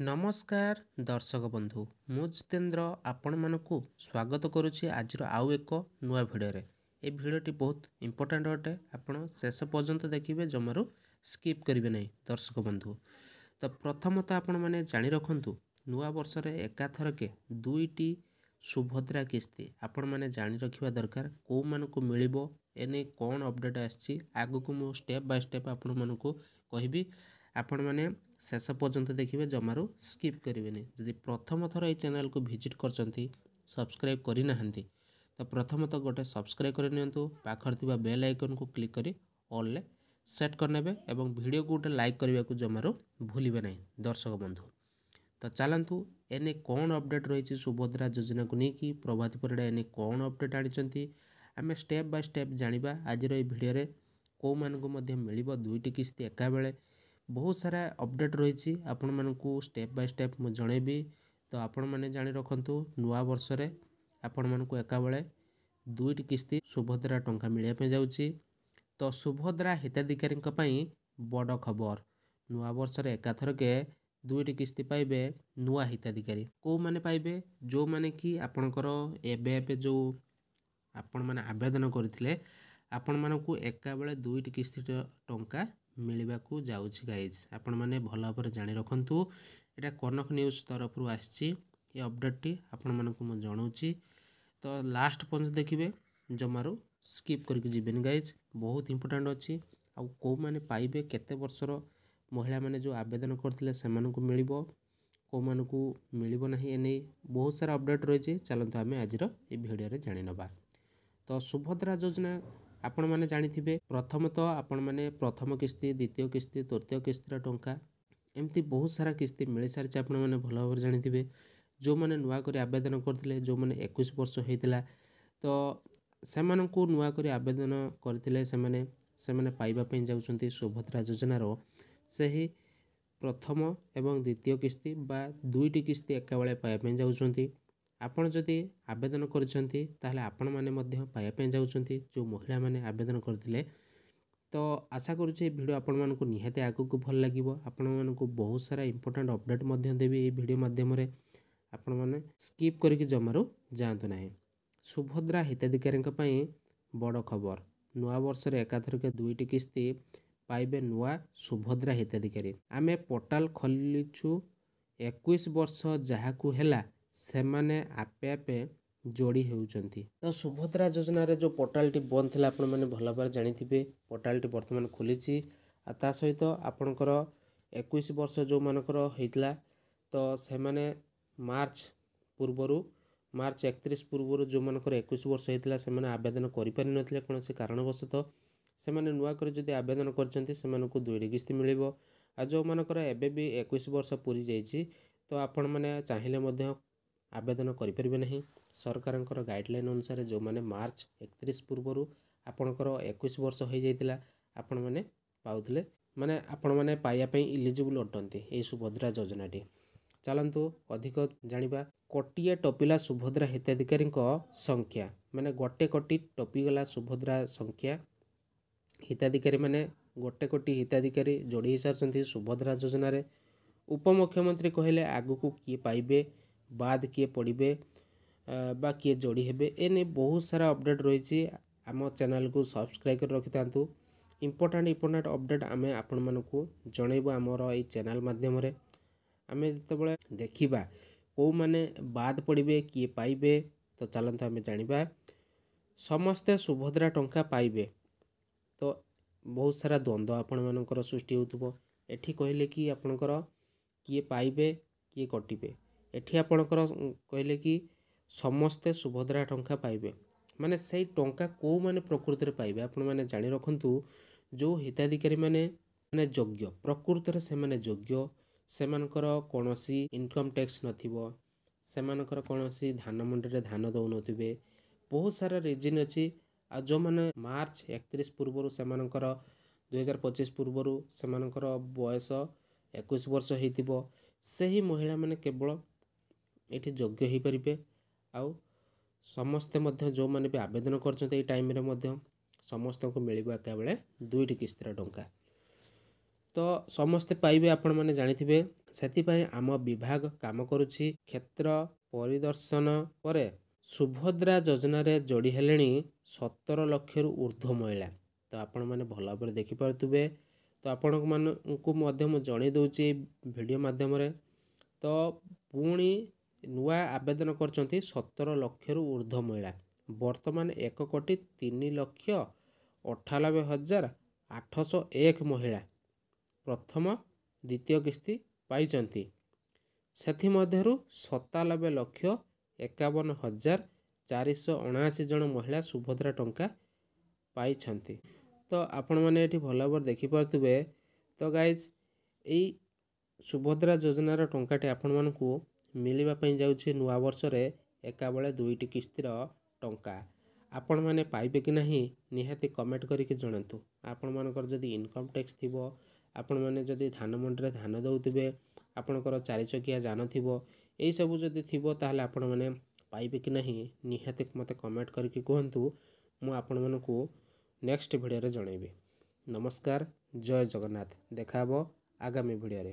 नमस्कार दर्शक बंधु मु जितेन्द्र आपण मानकु स्वागत करुछि आज आउ एक नुआ भिडियो रे। ए भिडियोटी बहुत इंपोर्टेंट अटे, आपण शेष पर्यंत देखिए, जमारू स्किप करेंगे नहीं दर्शक बंधु। तो प्रथमत आपण मैंने जानी रखु नुआ वर्ष रे एकाथरके दुईटी सुभद्रा किस्ती आपण मैंने जानी रखा दरकार कौ मानकु मिलिबो एने कौन अपडेट आछि आगु मु स्टेप बाय स्टेप आपण मानकु कहबी। आपण मैंने शेष पर्यंत देखिए, जमारू स्किप करेंगे। जदि प्रथम थर ये चैनल को विजिट करचंती सब्सक्राइब करि नाहंती तो प्रथमतः गोटे सब्सक्राइब कर नियंतु, पाखर थिबा बेल आइकन को क्लिक करी ऑल ले सेट करनेबे एवं वीडियो को गोटे लाइक करने को जमारू भूलिबे नहीं दर्शक बंधु। तो चलतु एने कौन अपडेट रही सुभद्रा योजना को लेकिन प्रभात परिड़ा एने कौन अपडेट आनी आम स्टेप बाय स्टेप जानिबा। आज ये भिडियो रे कौ मानकु मध्य मिलिबो दुईटी किस्ती एका बेले बहुत सारा अपडेट रही आपण मानकु स्टेप बाय स्टेप मु जणेबी। तो आपण माने जानि रखंतु नुआ वर्ष रे आपण मानकु एका बेले दुईटी किस्ती सुभद्रा टंका मिलिया पे जाउची। तो सुभद्रा हिताधिकारी पई बड़ खबर, नुआ वर्ष रे एकाथरके दुईटी किस्ती पाइबे नुआ हिताधिकारी। को माने पाइबे? जो माने कि आपणकर एबे एबे जो आपण माने आवेदन करथिले आपण मानकु एका बेले दुईटी किस्ती टंका मिलवा को जाउछि गाइज। आपण माने भल भाव जानि रखंतु, एटा कनक न्यूज तरफ रु आछि ये अपडेट टी आपण मानकु मु जणाउछि। तो लास्ट पर्यंत देखिबे, जमारू स्किप करके जिबेन गाइज, बहुत इंपोर्टेंट अछि। आ को माने पाइबे केते वर्षर महिला माने जो आवेदन करथिले सेमानकु मिलिबो, को मानकु मिलिबो नाही, एने बहुत सारा अपडेट रहिछि। चलंतु आमे आजिर ए भिडियो रे जानि नबा। तो सुभद्रा योजना आपण माने जानिथिबे, प्रथमतः आपण माने प्रथम किस्ती, द्वितीय किस्ती, तृतीय किस्तीर टंका एमती बहुत सारा किस्ती मिल सारी आपण माने भल भाव जानिथिबे। जो माने नुआ करी आवेदन करथिले, जो माने 21 वर्ष होइतिला तो सेमानंकु नुआ करी आवेदन करथिले, सेमाने पाइबा पई जाउछंती सुभद्रा योजना रो सही प्रथम एवं द्वितीय किस्ती बा दुईटी किस्ती एका बेले पाइबा पई जाउछंती। आपण जदि आवेदन करछंती ताहले आपण माने मध्य पाइबा पई जाउछंती जो महिला माने आवेदन करथिले। तो आशा करूछि वीडियो आपण मानकु निहाते आगु को भल लागिवो। आपण मानकु बहुत सारा इंपोर्टेंट अपडेट मध्य देबी ए वीडियो माध्यम रे, आपण माने स्किप करके जमारू जानतु नाही। सुभद्रा हिताधिकारी पई बड़ खबर, नुआ वर्ष रे एकाथरके दुईटी किस्ती पाइबे नुआ सुभद्रा हिताधिकारी। आमे पोर्टाल खोलिछु 21 वर्ष जहाकू हेला सेमाने आपे आपे जोड़ी होउचंती। तो सुभद्रा योजना रे जो पोर्टाल टी बंद थिला आपण माने भल भाव जानिथिबे, पोर्टाल टी वर्तमान खोलिछि। आ ता सहित आपणकर 21 वर्ष जो मानकर हेतला तो सेमाने मार्च 31 पूर्वरु जो मानकर 21 वर्ष हेतला सेमाने आवेदन करि पारि नथिले कोनोसी कारणवशतः सेमाने नुआ करे जदि आवेदन करचंती सेमानकु दुईटी किस्ती मिलिबो। आ जो मानकर एबे भी 21 वर्ष पूरी जाइछि तो आपण माने चाहिले मध्य आवेदन करिपरिबे नहीं। सरकारंकर गाइडलाइन अनुसार जो माने मार्च 31 पूर्वरु आपणकर 21 वर्ष हो जाइतिला आपण माने पाउथिले, माने आपण माने पाइया पई इलिजिबल अटंती ए सुभद्रा योजना टी। चलंतु अधिक जानिबा। कोटिए टपिला सुभद्रा हिताधिकारी संख्या, माने गोटे कोटी टपी गला सुभद्रा संख्या। हिताधिकारी माने गोटे कोटी हिताधिकारी जोड़ी सारचंती सुभद्रा योजना रे। उपमुख्यमंत्री कहले आगु को किए पाइबे, बाद किए पड़िबे बा किए जोड़ी हेबे, एने बहुत सारा अपडेट रही। आम चैनल को सब्सक्राइब कर रखि थांतु। इंपोर्टेंट अपडेट आमे आपण मानकु जणैबो हमर ए चैनल माध्यम रे। आमे जतबेले देखिबा को माने बाद पड़िबे किए पाइबे, तो चलंतु आमे जानिबा। समस्ते सुभद्रा टंका पाइबे तो बहुत सारा द्वंद्व आपण मानकर सृष्टि होतबो। एठी कहले कि आपणकर किए पाइबे किए कटिबे, एठी आपणकर कहले कि समस्ते सुभद्रा टंका पाइबे, माने सही टंका को माने प्रकृति रे पाइबे। आपण माने जानि रखंतु जो हिताधिकारी माने योग्य प्रकृति से माने योग्य, सेमानकर कोनोसी इनकम टैक्स नथिबो, सेमानकर कोनोसी धान मंडी रे धान दउ नथिबे, बहुत सारा रीजन अछि। आ जो माने मार्च 31 पूर्वरु सेमानकर 2025 पूर्वरु सेमानकर बयस 21 वर्ष हेतिबो, सही महिला माने केवल एठी योग्य ही परिबे। आउ समस्ते मध्य जो माने भी आवेदन करछन्ते ए टाइम रे मध्य समस्त को मिलिबो एका बेले दुईटी किस्तीर टंका। तो समस्ते पाइबे आपण माने जानिथिबे। सेथिपाई आम विभाग काम करुछि। क्षेत्र परिदर्शन परे सुभद्रा योजना जोड़ी हेलेनी 17 लाख ऊर्ध्व महिला। तो आपण माने भल भाव देखि पारुथिबे। तो आपण मानकु मध्य मु जणै दउछि वीडियो माध्यम रे। तो पुणी नुआ आवेदन करचंती 17 लाख ऊर्ध्व महिला। वर्तमान 1,98,98,801 महिला प्रथम द्वितीय किस्ती पाइचंती। सेथि मध्यरु 97,51,479 जन महिला सुभद्रा टंका पाइछंती। तो आपण माने एठी भल भाव देखि पारुथिबे। तो गाइज एई सुभद्रा योजनार टंकाटी आपण मानकु मिलिबा पई जाउछि नुआ वर्ष रे एका बेले 2टी किस्तीर टंका। आपण माने पाइबे कि नाही निहाती कमेंट करिके जणांतु। आपण मानकर जदि इनकम टैक्स थिबो, आपण माने जदि धान मंडी रे धान दउथिबे, आपणकर 4 चकिया जान थिबो, एई सब जदि थिबो ताहाले आपण माने पाइबे कि नाही निहाती मते कमेंट करिके कहंतु। मु आपण मानकु नेक्स्ट वीडियो रे जणैबी। नमस्कार, जय जगन्नाथ। देखाबो आगामी वीडियो रे।